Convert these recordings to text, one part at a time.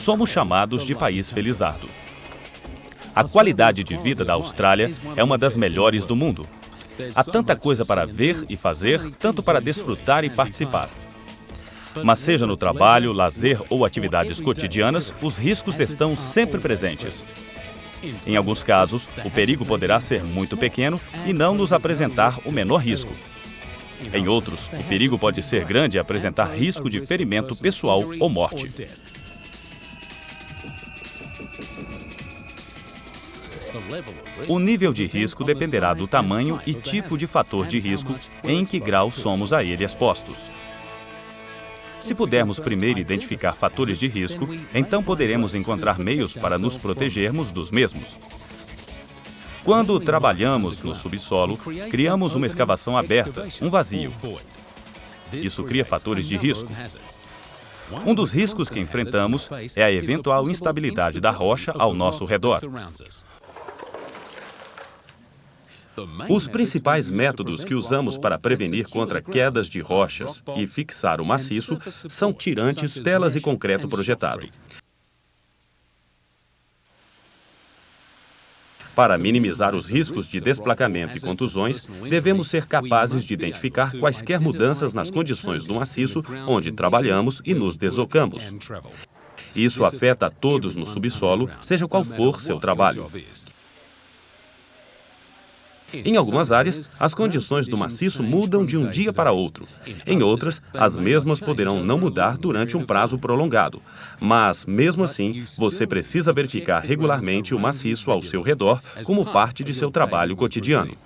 somos chamados de país felizardo. A qualidade de vida da Austrália é uma das melhores do mundo. Há tanta coisa para ver e fazer, tanto para desfrutar e participar. Mas seja no trabalho, lazer ou atividades cotidianas, os riscos estão sempre presentes. Em alguns casos, o perigo poderá ser muito pequeno e não nos apresentar o menor risco. Em outros, o perigo pode ser grande e apresentar risco de ferimento pessoal ou morte. O nível de risco dependerá do tamanho e tipo de fator de risco e em que grau somos a ele expostos. Se pudermos primeiro identificar fatores de risco, então poderemos encontrar meios para nos protegermos dos mesmos. Quando trabalhamos no subsolo, criamos uma escavação aberta, um vazio. Isso cria fatores de risco. Um dos riscos que enfrentamos é a eventual instabilidade da rocha ao nosso redor. Os principais métodos que usamos para prevenir contra quedas de rochas e fixar o maciço são tirantes, telas e concreto projetado. Para minimizar os riscos de desplacamento e contusões, devemos ser capazes de identificar quaisquer mudanças nas condições do maciço onde trabalhamos e nos deslocamos. Isso afeta a todos no subsolo, seja qual for seu trabalho. Em algumas áreas, as condições do maciço mudam de um dia para outro. Em outras, as mesmas poderão não mudar durante um prazo prolongado. Mas, mesmo assim, você precisa verificar regularmente o maciço ao seu redor como parte de seu trabalho cotidiano.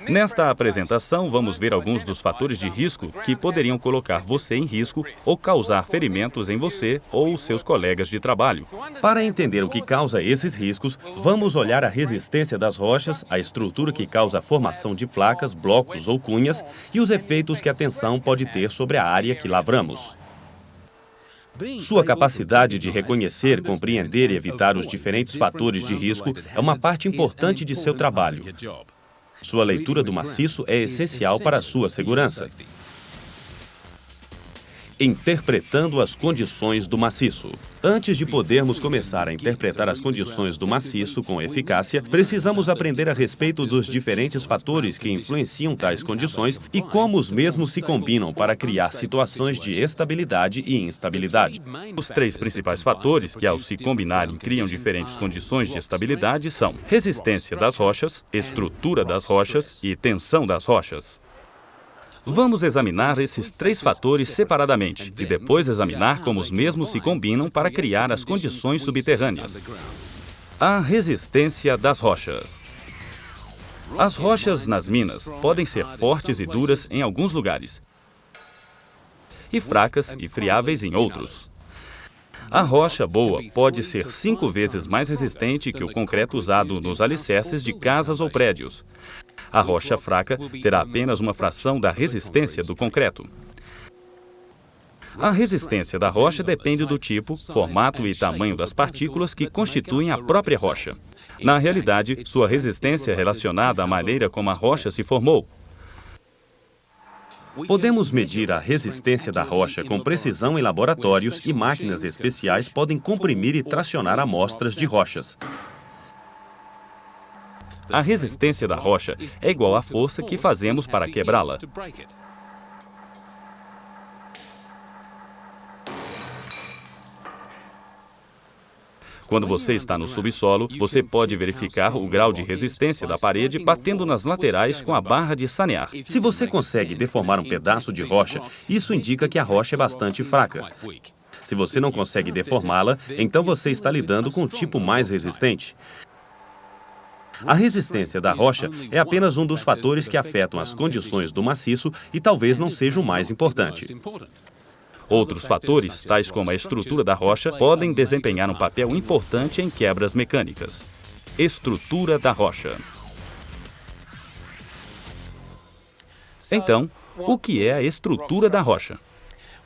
Nesta apresentação, vamos ver alguns dos fatores de risco que poderiam colocar você em risco ou causar ferimentos em você ou seus colegas de trabalho. Para entender o que causa esses riscos, vamos olhar a resistência das rochas, a estrutura que causa a formação de placas, blocos ou cunhas e os efeitos que a tensão pode ter sobre a área que lavramos. Sua capacidade de reconhecer, compreender e evitar os diferentes fatores de risco é uma parte importante de seu trabalho. Sua leitura do maciço é essencial para a sua segurança. Interpretando as condições do maciço. Antes de podermos começar a interpretar as condições do maciço com eficácia, precisamos aprender a respeito dos diferentes fatores que influenciam tais condições e como os mesmos se combinam para criar situações de estabilidade e instabilidade. Os três principais fatores que, ao se combinarem, criam diferentes condições de estabilidade são resistência das rochas, estrutura das rochas e tensão das rochas. Vamos examinar esses três fatores separadamente e depois examinar como os mesmos se combinam para criar as condições subterrâneas. A resistência das rochas. As rochas nas minas podem ser fortes e duras em alguns lugares e fracas e friáveis em outros. A rocha boa pode ser 5 vezes mais resistente que o concreto usado nos alicerces de casas ou prédios. A rocha fraca terá apenas uma fração da resistência do concreto. A resistência da rocha depende do tipo, formato e tamanho das partículas que constituem a própria rocha. Na realidade, sua resistência é relacionada à maneira como a rocha se formou. Podemos medir a resistência da rocha com precisão em laboratórios e máquinas especiais podem comprimir e tracionar amostras de rochas. A resistência da rocha é igual à força que fazemos para quebrá-la. Quando você está no subsolo, você pode verificar o grau de resistência da parede batendo nas laterais com a barra de sanear. Se você consegue deformar um pedaço de rocha, isso indica que a rocha é bastante fraca. Se você não consegue deformá-la, então você está lidando com um tipo mais resistente. A resistência da rocha é apenas um dos fatores que afetam as condições do maciço e talvez não seja o mais importante. Outros fatores, tais como a estrutura da rocha, podem desempenhar um papel importante em quebras mecânicas. Estrutura da rocha. Então, o que é a estrutura da rocha?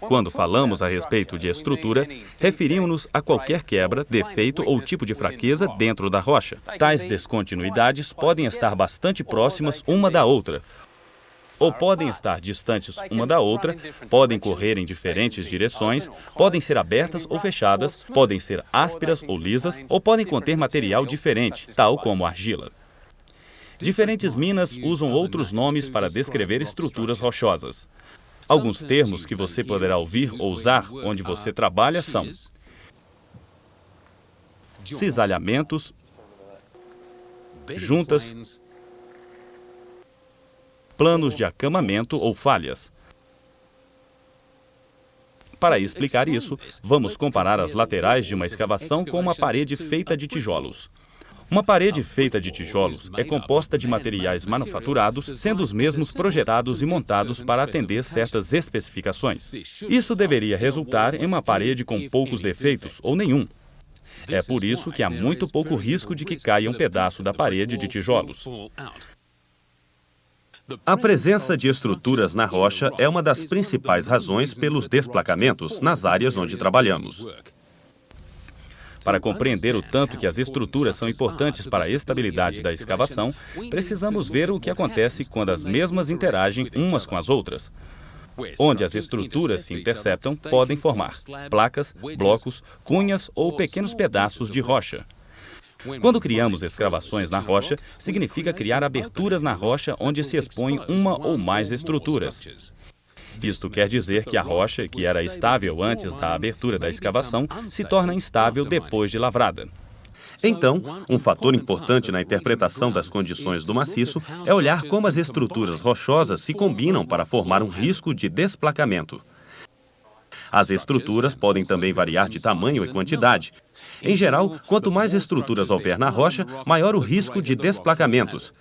Quando falamos a respeito de estrutura, referimos-nos a qualquer quebra, defeito ou tipo de fraqueza dentro da rocha. Tais descontinuidades podem estar bastante próximas uma da outra, ou podem estar distantes uma da outra, podem correr em diferentes direções, podem ser abertas ou fechadas, podem ser ásperas ou lisas, ou podem conter material diferente, tal como argila. Diferentes minas usam outros nomes para descrever estruturas rochosas. Alguns termos que você poderá ouvir ou usar onde você trabalha são cisalhamentos, juntas, planos de acamamento ou falhas. Para explicar isso, vamos comparar as laterais de uma escavação com uma parede feita de tijolos. Uma parede feita de tijolos é composta de materiais manufaturados, sendo os mesmos projetados e montados para atender certas especificações. Isso deveria resultar em uma parede com poucos defeitos ou nenhum. É por isso que há muito pouco risco de que caia um pedaço da parede de tijolos. A presença de estruturas na rocha é uma das principais razões pelos desplacamentos nas áreas onde trabalhamos. Para compreender o tanto que as estruturas são importantes para a estabilidade da escavação, precisamos ver o que acontece quando as mesmas interagem umas com as outras. Onde as estruturas se interceptam, podem formar placas, blocos, cunhas ou pequenos pedaços de rocha. Quando criamos escavações na rocha, significa criar aberturas na rocha onde se expõem uma ou mais estruturas. Isto quer dizer que a rocha, que era estável antes da abertura da escavação, se torna instável depois de lavrada. Então, um fator importante na interpretação das condições do maciço é olhar como as estruturas rochosas se combinam para formar um risco de desplacamento. As estruturas podem também variar de tamanho e quantidade. Em geral, quanto mais estruturas houver na rocha, maior o risco de desplacamentos.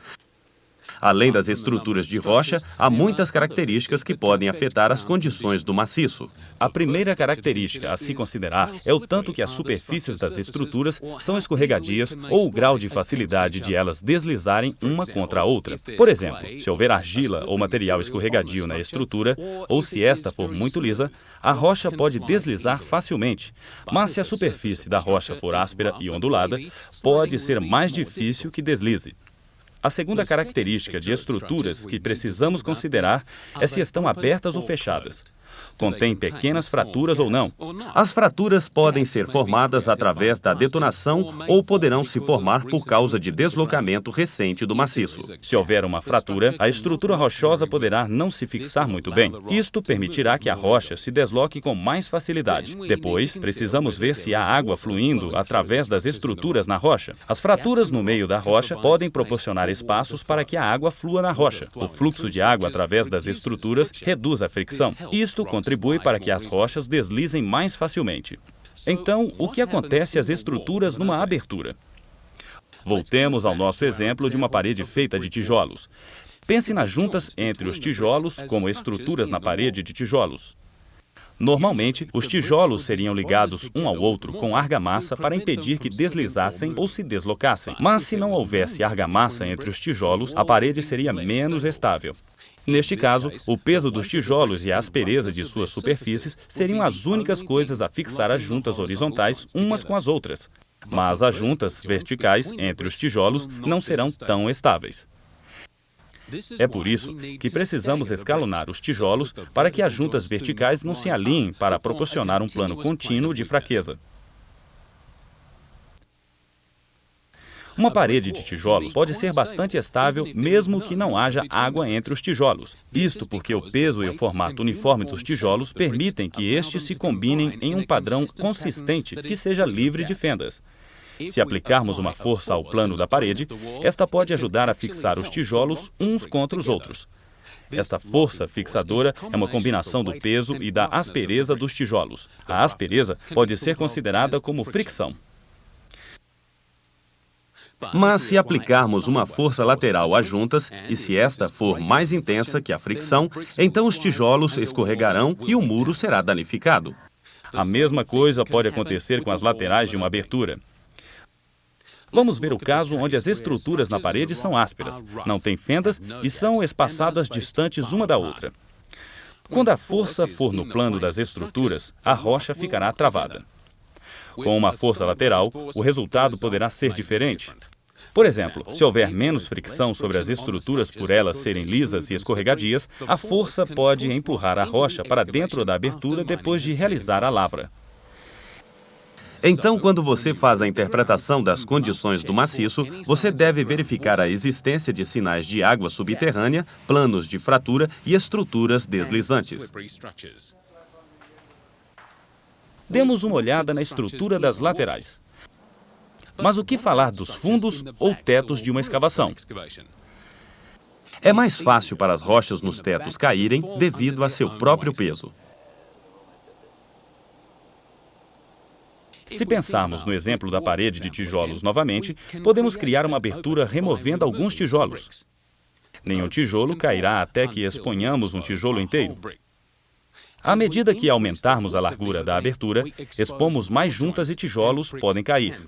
Além das estruturas de rocha, há muitas características que podem afetar as condições do maciço. A primeira característica a se considerar é o tanto que as superfícies das estruturas são escorregadias ou o grau de facilidade de elas deslizarem uma contra a outra. Por exemplo, se houver argila ou material escorregadio na estrutura, ou se esta for muito lisa, a rocha pode deslizar facilmente. Mas se a superfície da rocha for áspera e ondulada, pode ser mais difícil que deslize. A segunda característica de estruturas que precisamos considerar é se estão abertas ou fechadas. Contém pequenas fraturas ou não. As fraturas podem ser formadas através da detonação ou poderão se formar por causa de deslocamento recente do maciço. Se houver uma fratura, a estrutura rochosa poderá não se fixar muito bem. Isto permitirá que a rocha se desloque com mais facilidade. Depois, precisamos ver se há água fluindo através das estruturas na rocha. As fraturas no meio da rocha podem proporcionar espaços para que a água flua na rocha. O fluxo de água através das estruturas reduz a fricção. Isto contribui para que as rochas deslizem mais facilmente. Então, o que acontece às estruturas numa abertura? Voltemos ao nosso exemplo de uma parede feita de tijolos. Pense nas juntas entre os tijolos como estruturas na parede de tijolos. Normalmente, os tijolos seriam ligados um ao outro com argamassa para impedir que deslizassem ou se deslocassem. Mas se não houvesse argamassa entre os tijolos, a parede seria menos estável. Neste caso, o peso dos tijolos e a aspereza de suas superfícies seriam as únicas coisas a fixar as juntas horizontais umas com as outras. Mas as juntas verticais entre os tijolos não serão tão estáveis. É por isso que precisamos escalonar os tijolos para que as juntas verticais não se alinhem para proporcionar um plano contínuo de fraqueza. Uma parede de tijolos pode ser bastante estável mesmo que não haja água entre os tijolos. Isto porque o peso e o formato uniforme dos tijolos permitem que estes se combinem em um padrão consistente que seja livre de fendas. Se aplicarmos uma força ao plano da parede, esta pode ajudar a fixar os tijolos uns contra os outros. Esta força fixadora é uma combinação do peso e da aspereza dos tijolos. A aspereza pode ser considerada como fricção. Mas se aplicarmos uma força lateral às juntas, e se esta for mais intensa que a fricção, então os tijolos escorregarão e o muro será danificado. A mesma coisa pode acontecer com as laterais de uma abertura. Vamos ver o caso onde as estruturas na parede são ásperas, não têm fendas e são espaçadas distantes uma da outra. Quando a força for no plano das estruturas, a rocha ficará travada. Com uma força lateral, o resultado poderá ser diferente. Por exemplo, se houver menos fricção sobre as estruturas por elas serem lisas e escorregadias, a força pode empurrar a rocha para dentro da abertura depois de realizar a lavra. Então, quando você faz a interpretação das condições do maciço, você deve verificar a existência de sinais de água subterrânea, planos de fratura e estruturas deslizantes. Demos uma olhada na estrutura das laterais. Mas o que falar dos fundos ou tetos de uma escavação? É mais fácil para as rochas nos tetos caírem devido a seu próprio peso. Se pensarmos no exemplo da parede de tijolos novamente, podemos criar uma abertura removendo alguns tijolos. Nenhum tijolo cairá até que exponhamos um tijolo inteiro. À medida que aumentarmos a largura da abertura, expomos mais juntas e tijolos podem cair.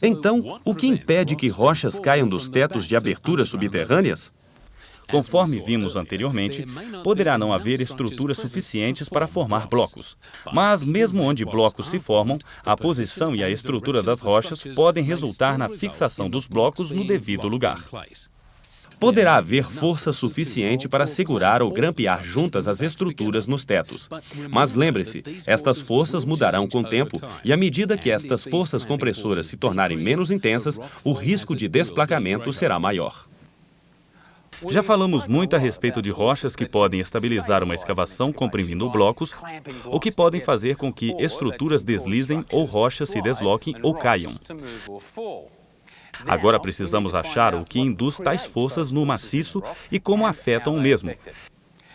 Então, o que impede que rochas caiam dos tetos de aberturas subterrâneas? Conforme vimos anteriormente, poderá não haver estruturas suficientes para formar blocos. Mas, mesmo onde blocos se formam, a posição e a estrutura das rochas podem resultar na fixação dos blocos no devido lugar. Poderá haver força suficiente para segurar ou grampear juntas as estruturas nos tetos. Mas lembre-se, estas forças mudarão com o tempo e, à medida que estas forças compressoras se tornarem menos intensas, o risco de desplacamento será maior. Já falamos muito a respeito de rochas que podem estabilizar uma escavação comprimindo blocos, ou que podem fazer com que estruturas deslizem ou rochas se desloquem ou caiam. Agora precisamos achar o que induz tais forças no maciço e como afetam o mesmo.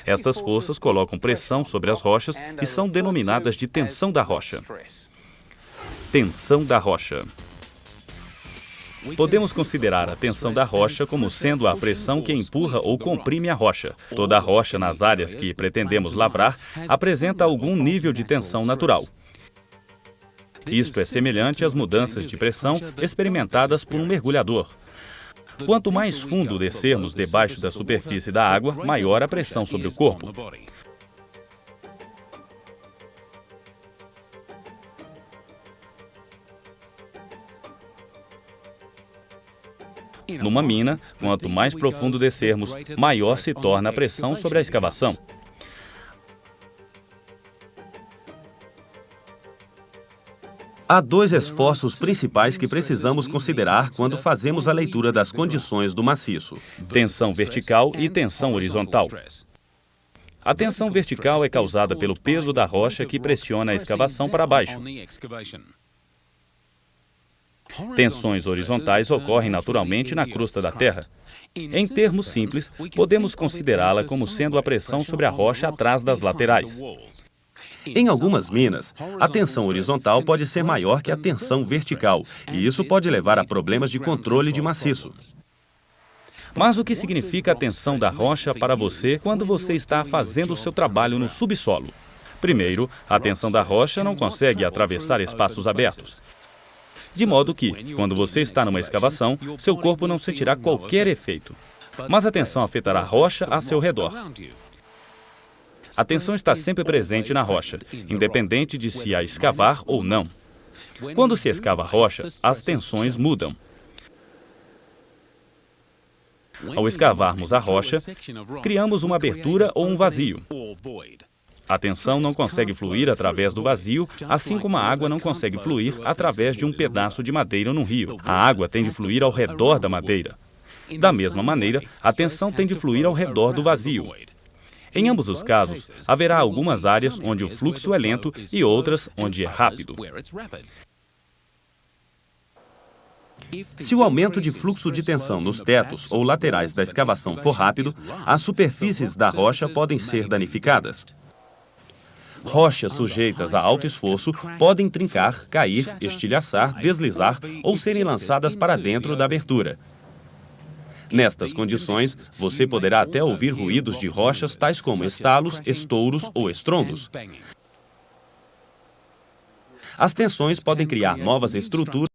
Estas forças colocam pressão sobre as rochas e são denominadas de tensão da rocha. Tensão da rocha. Podemos considerar a tensão da rocha como sendo a pressão que empurra ou comprime a rocha. Toda rocha nas áreas que pretendemos lavrar apresenta algum nível de tensão natural. Isto é semelhante às mudanças de pressão experimentadas por um mergulhador. Quanto mais fundo descermos debaixo da superfície da água, maior a pressão sobre o corpo. Numa mina, quanto mais profundo descermos, maior se torna a pressão sobre a escavação. Há dois esforços principais que precisamos considerar quando fazemos a leitura das condições do maciço: tensão vertical e tensão horizontal. A tensão vertical é causada pelo peso da rocha que pressiona a escavação para baixo. Tensões horizontais ocorrem naturalmente na crosta da Terra. Em termos simples, podemos considerá-la como sendo a pressão sobre a rocha atrás das laterais. Em algumas minas, a tensão horizontal pode ser maior que a tensão vertical, e isso pode levar a problemas de controle de maciço. Mas o que significa a tensão da rocha para você quando você está fazendo o seu trabalho no subsolo? Primeiro, a tensão da rocha não consegue atravessar espaços abertos. De modo que, quando você está numa escavação, seu corpo não sentirá qualquer efeito. Mas a tensão afetará a rocha a seu redor. A tensão está sempre presente na rocha, independente de se a escavar ou não. Quando se escava a rocha, as tensões mudam. Ao escavarmos a rocha, criamos uma abertura ou um vazio. A tensão não consegue fluir através do vazio, assim como a água não consegue fluir através de um pedaço de madeira num rio. A água tem de fluir ao redor da madeira. Da mesma maneira, a tensão tem de fluir ao redor do vazio. Em ambos os casos, haverá algumas áreas onde o fluxo é lento e outras onde é rápido. Se o aumento de fluxo de tensão nos tetos ou laterais da escavação for rápido, as superfícies da rocha podem ser danificadas. Rochas sujeitas a alto esforço podem trincar, cair, estilhaçar, deslizar ou serem lançadas para dentro da abertura. Nestas condições, você poderá até ouvir ruídos de rochas tais como estalos, estouros ou estrondos. As tensões podem criar novas estruturas